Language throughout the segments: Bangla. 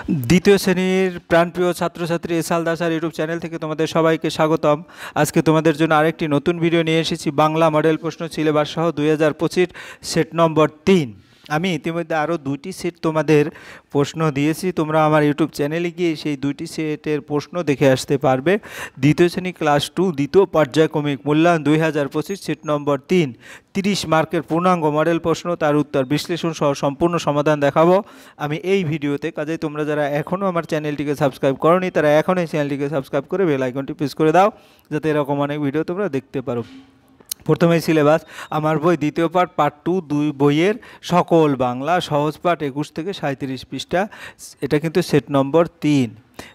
দ্বিতীয় শ্রেণীর প্রাণপ্রিয় ছাত্রছাত্রী এসআল দাসার ইউটিউব চ্যানেল থেকে তোমাদের সবাইকে স্বাগতম। আজকে তোমাদের জন্য আরেকটি নতুন ভিডিও নিয়ে এসেছি, বাংলা মডেল প্রশ্ন সিলেবাস সহ 2025 সেট নম্বর 3। আমি ইতিমধ্যে আরও 2টি সেট তোমাদের প্রশ্ন দিয়েছি, তোমরা আমার ইউটিউব চ্যানেলে গিয়ে সেই 2টি সেটের প্রশ্ন দেখে আসতে পারবে। দ্বিতীয় শ্রেণী ক্লাস 2 দ্বিতীয় পর্যায়ক্রমিক মূল্যায়ন 2025 সেট নম্বর 3, 30 মার্কের পূর্ণাঙ্গ মডেল প্রশ্ন, তার উত্তর বিশ্লেষণ সহ সম্পূর্ণ সমাধান দেখাবো আমি এই ভিডিওতে। কাজেই তোমরা যারা এখনও আমার চ্যানেলটিকে সাবস্ক্রাইব করোনি তারা এখনই চ্যানেলটিকে সাবস্ক্রাইব করে বেল আইকনটি প্রেস করে দাও, যাতে এরকম অনেক ভিডিও তোমরা দেখতে পারো। প্রথমেই সিলেবাস আমার বই দ্বিতীয় পার্ট 2 বইয়ের সকল বাংলা সহজ পাঠ 21 থেকে 37 পৃষ্ঠা, এটা কিন্তু সেট নম্বর 3।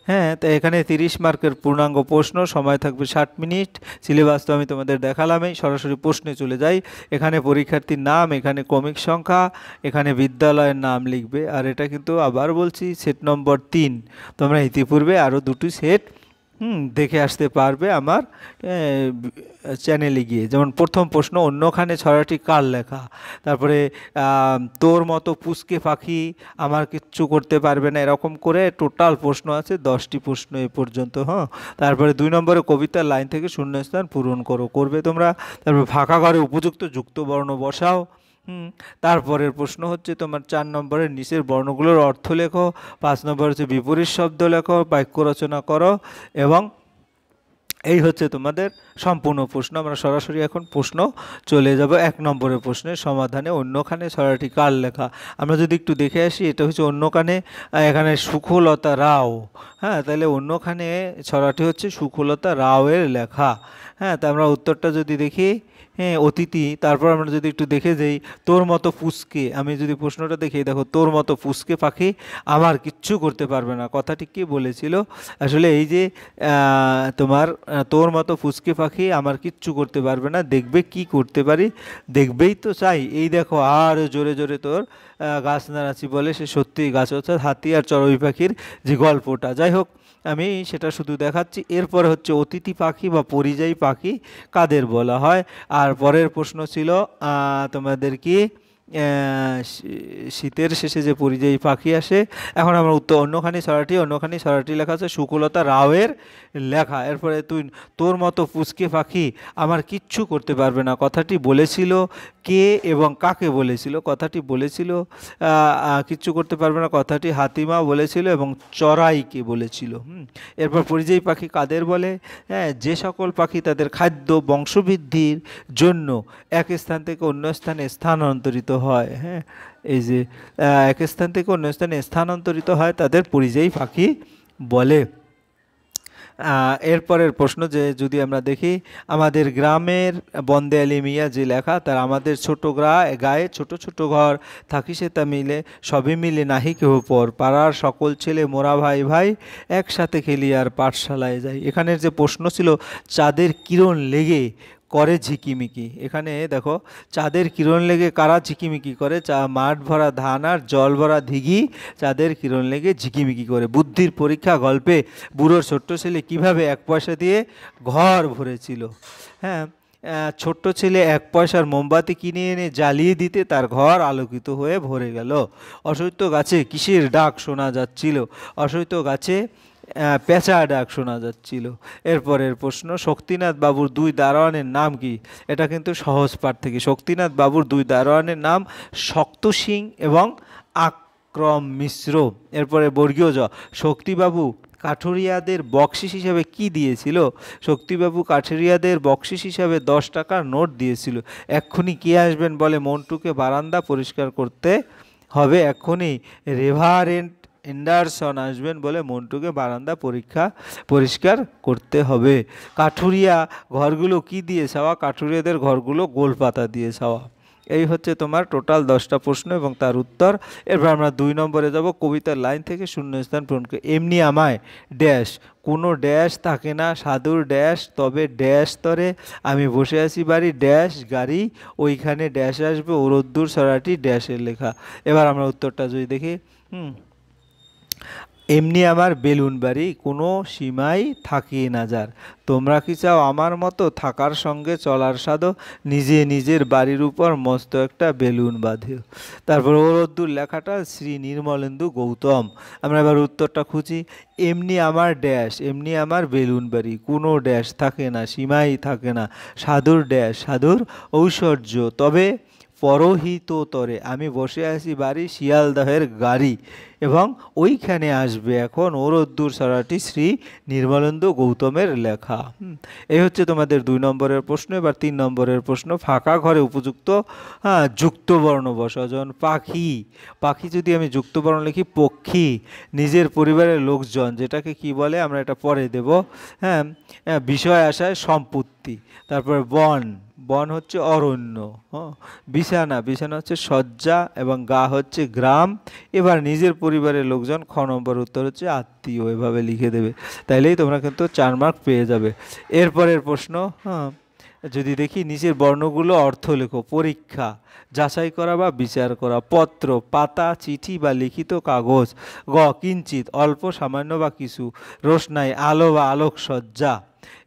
হ্যাঁ, তো এখানে 30 মার্কের পূর্ণাঙ্গ প্রশ্ন, সময় থাকবে 60 মিনিট। সিলেবাস তো আমি তোমাদের দেখালামই, সরাসরি প্রশ্নে চলে যাই। এখানে পরীক্ষার্থীর নাম, এখানে ক্রমিক সংখ্যা, এখানে বিদ্যালয়ের নাম লিখবে। আর এটা কিন্তু আবার বলছি সেট নম্বর 3। তোমরা ইতিপূর্বে আরও 2টি সেট দেখে আসতে পারবে আমার চ্যানেলে গিয়ে। যেমন প্রথম প্রশ্ন, অন্যখানে ছড়াটি কার লেখা? তারপরে তোর মতো পুচকে পাখি আমার কিচ্ছু করতে পারবে না, এরকম করে টোটাল প্রশ্ন আছে 10টি প্রশ্ন এ পর্যন্ত। হ্যাঁ, তারপরে 2 নম্বরে কবিতার লাইন থেকে শূন্যস্থান পূরণ করবে তোমরা। তারপরে ফাঁকা ঘরে উপযুক্ত যুক্ত বর্ণ বসাও। তারপরের প্রশ্ন হচ্ছে তোমার 4 নম্বরের নিচের বর্ণগুলোর অর্থ লেখো। 5 নম্বর হচ্ছে বিপরীত শব্দ লেখো, বাক্য রচনা করো। এবং এই হচ্ছে তোমাদের সম্পূর্ণ প্রশ্ন। আমরা সরাসরি এখন প্রশ্ন চলে যাব। 1 নম্বরের প্রশ্নের সমাধানে, অন্যখানে ছড়াটি কার লেখা? আমরা যদি একটু দেখে আসি, এটা হচ্ছে অন্যখানে, এখানে সুখলতা রাও। হ্যাঁ, তাহলে অন্যখানে ছড়াটি হচ্ছে সুখলতা রাওয়ের লেখা। হ্যাঁ, তা আমরা উত্তরটা যদি দেখি, হ্যাঁ অতিথি। তারপর আমরা যদি একটু দেখে যাই, তোর মতো পুচকে, আমি যদি প্রশ্নটা দেখি, দেখো তোর মতো পুচকে পাখি আমার কিচ্ছু করতে পারবে না, কথাটি কে বলেছিল? আসলে এই যে তোমার তোর মতো পুচকে পাখি আমার কিচ্ছু করতে পারবে না, দেখবে কি করতে পারি, দেখবেই তো চাই। এই দেখো আর জোরে জোরে তোর গাছ নাড়াচ্ছি বলে সে সত্যিই গাছ, অর্থাৎ হাতি আর চড়ুই পাখির যে গল্পটা। যাই হোক, আমি সেটা শুধু দেখাচ্ছি। এরপরে হচ্ছে অতিথি পাখি বা পরিযায়ী পাখি কাদের বলা হয়? আর পরের প্রশ্ন ছিল তোমাদের কি শীতের শেষে যে পরিযায়ী পাখি আসে। এখন আমরা উত্তর, অন্যখানি ছড়াটি লেখা আছে সুকুলতা রাওয়ের লেখা। এরপরে তুই তোর মতো পুচকে পাখি আমার কিচ্ছু করতে পারবে না, কথাটি বলেছিল কে এবং কাকে বলেছিল? কথাটি বলেছিল কিচ্ছু করতে পারবে না, কথাটি হাতিমা বলেছিল এবং চড়াইকে বলেছিল। এরপর পরিযায়ী পাখি কাদের বলে? হ্যাঁ, যে সকল পাখি তাদের খাদ্য বংশবৃদ্ধির জন্য এক স্থান থেকে অন্য স্থানে স্থানান্তরিত হয়। হ্যাঁ, এই যে এক স্থান থেকে অন্য স্থানে স্থানান্তরিত হয় তাদের পরিযায়ী পাখি বলে। এরপরের প্রশ্ন, যে যদি আমরা দেখি আমাদের গ্রামের বন্দে আলী মিয়া যে লেখা, তার আমাদের ছোট গায়ে ছোট ছোট ঘর থাকি সে তা মিলে সবই মিলে নাহি কেহ পর, পাড়ার সকল ছেলে মোরা ভাই ভাই একসাথে খেলি আর পাঠশালায় যাই। এখানের যে প্রশ্ন ছিল চাঁদের কিরণ লেগে করে ঝিকিমিকি, এখানে দেখো চাঁদের কিরণ লেগে কারা ঝিকিমিকি করে? মাঠ ভরা ধান আর জল ভরা দিঘি চাঁদের কিরণ লেগে ঝিকিমিকি করে। বুদ্ধির পরীক্ষা গল্পে বুড়োর ছোট্ট ছেলে কিভাবে 1 পয়সা দিয়ে ঘর ভরেছিল। হ্যাঁ, ছোট্ট ছেলে 1 পয়সার মোমবাতি কিনে এনে জ্বালিয়ে দিতে তার ঘর আলোকিত হয়ে ভরে গেল। অশ্বত্থ গাছে কিসের ডাক শোনা যাচ্ছিল? অশ্বত্থ গাছে পেঁচা ডাক শোনা যাচ্ছিল। এরপরের প্রশ্ন, শক্তিনাথ বাবুর 2 দারোয়ানের নাম কি? এটা কিন্তু সহজ পাঠ থেকে। শক্তিনাথ বাবুর 2 দারোয়ানের নাম শক্ত সিং এবং আক্রম মিশ্র। এরপরে বর্গীয় জ, শক্তিবাবু কাঠুরিয়াদের বকশিস হিসাবে কি দিয়েছিল? শক্তিবাবু কাঠুরিয়াদের বকশিস হিসাবে 10 টাকার নোট দিয়েছিল। এক্ষুনি কে আসবেন বলে মন্টুকে বারান্দা পরিষ্কার করতে হবে? এক্ষুনি রেভারেন্ট এন্ডারসন আসবেন বলে মন্টুকে বারান্দা পরিষ্কার করতে হবে। কাঠুরিয়া ঘরগুলো কি দিয়ে ছাওয়া? কাঠুরিয়াদের ঘরগুলো গোলপাতা দিয়ে ছাওয়া। এই হচ্ছে তোমার টোটাল 10টা প্রশ্ন এবং তার উত্তর। এরপর আমরা 2 নম্বরে যাব, কবিতার লাইন থেকে শূন্যস্থান পূরণ করে। এমনি আমায় ড্যাশ, কোনো ড্যাশ থাকে না সাধুর ড্যাশ, তবে ড্যাশ তরে আমি বসে আছি বাড়ি ড্যাশ গাড়ি, ওইখানে ড্যাশ আসবে ও রোদ্দুর ছড়াটি ড্যাশের লেখা। এবার আমরা উত্তরটা যদি দেখি, এমনি আমার বেলুন বাড়ি, কোনো সীমাই থাকে না যার। তোমরা কি চাও আমার মতো থাকার সঙ্গে চলার সাধো, নিজে নিজের বাড়ির উপর মস্ত একটা বেলুন বাঁধেও। তারপর ওর অদ্দুর লেখাটা শ্রী নির্মলেন্দু গৌতম। আমরা এবার উত্তরটা খুঁজি। এমনি আমার ড্যাশ, এমনি আমার বেলুন বাড়ি, কোনো ড্যাশ থাকে না, সীমাই থাকে না, সাধুর ড্যাশ, সাধুর ঐশ্বর্য। তবে পরহিত তরে, আমি বসে আছি বাড়ি শিয়ালদহের গাড়ি, এবং ওইখানে আসবে এখন ওর অদ্দুর ছড়াটি শ্রী নির্মলেন্দু গৌতমের লেখা। এই হচ্ছে তোমাদের 2 নম্বরের প্রশ্ন। এবার 3 নম্বরের প্রশ্ন। ফাঁকা ঘরে উপযুক্ত যুক্ত বর্ণ বসাজন। পাখি, পাখি যদি আমি যুক্ত বর্ণ লিখি পক্ষী। নিজের পরিবারের লোকজন, যেটাকে কি বলে আমরা এটা পরে দেব। হ্যাঁ, বিষয় আশায় সম্পত্তি। তারপর বন, বন হচ্ছে অরণ্য। বিছানা, বিছানা হচ্ছে শয্যা, এবং গা হচ্ছে গ্রাম। এবার নিজের পরিবারের লোকজন, খ নম্বর উত্তর হচ্ছে আত্মীয়। এভাবে লিখে দেবে, তাইলেই তোমরা কিন্তু 4 মার্ক পেয়ে যাবে। এরপরের প্রশ্ন, যদি দেখি নিচের বর্ণগুলো অর্থ লেখো। পরীক্ষা, যাচাই করা বা বিচার করা। পত্র, পাতা, চিঠি বা লিখিত কাগজ। গ কিঞ্চিত, অল্প, সামান্য বা কিছু। রোশনাই, আলো বা আলোকসজ্জা।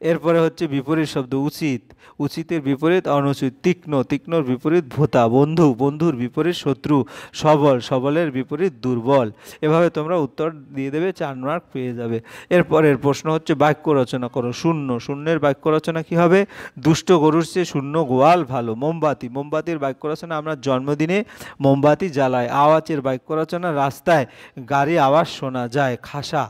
এরপরে হচ্ছে বিপরীত শব্দ। উচিত, উচিতের বিপরীত অনুচিত। তীক্ষ্ণ, তীক্ষ্ণর বিপরীত ভোঁতা। বন্ধু, বন্ধুর বিপরীত শত্রু। সবল, সবলের বিপরীত দুর্বল। এভাবে তোমরা উত্তর দিয়ে দেবে, 4 মার্ক পেয়ে যাবে। এরপরের প্রশ্ন হচ্ছে বাক্য রচনা করো। শূন্য, শূন্যের বাক্য রচনা কি হবে? দুষ্ট গরুর চেয়ে শূন্য গোয়াল ভালো। মোমবাতি, মোমবাতির বাক্য রচনা আমরা জন্মদিনে মোমবাতি জ্বালাই। আওয়াজের বাক্য রচনা রাস্তায় গাড়ি আওয়াজ শোনা যায়। খাসা,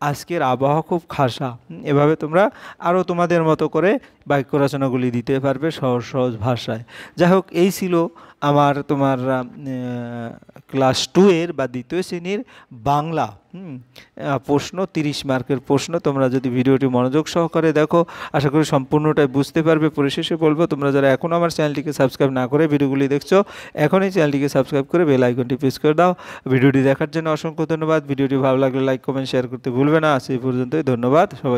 আজকের আবহাওয়া খুব খাসা। এভাবে তোমরা আরও তোমাদের মতো করে বাক্য রচনাগুলি দিতে পারবে সহজ সহজ ভাষায়। যাই হোক, এই ছিল আমার তোমার ক্লাস 2-এর বা 2য় শ্রেণীর বাংলা প্রশ্ন। 30 মার্কের প্রশ্ন। তোমরা যদি ভিডিওটি মনোযোগ সহকারে দেখো, আশা করি সম্পূর্ণটাই বুঝতে পারবে। পরিশেষে বলবো, তোমরা যারা এখনও আমার চ্যানেলটিকে সাবস্ক্রাইব না করে ভিডিওগুলি দেখছো, এখনই চ্যানেলটিকে সাবস্ক্রাইব করে বেল আইকনটি প্রেস করে দাও। ভিডিওটি দেখার জন্য অসংখ্য ধন্যবাদ। ভিডিওটি ভালো লাগলে লাইক, কমেন্ট, শেয়ার করতে ভুলবে না। আজ এই পর্যন্তই, ধন্যবাদ সবাই।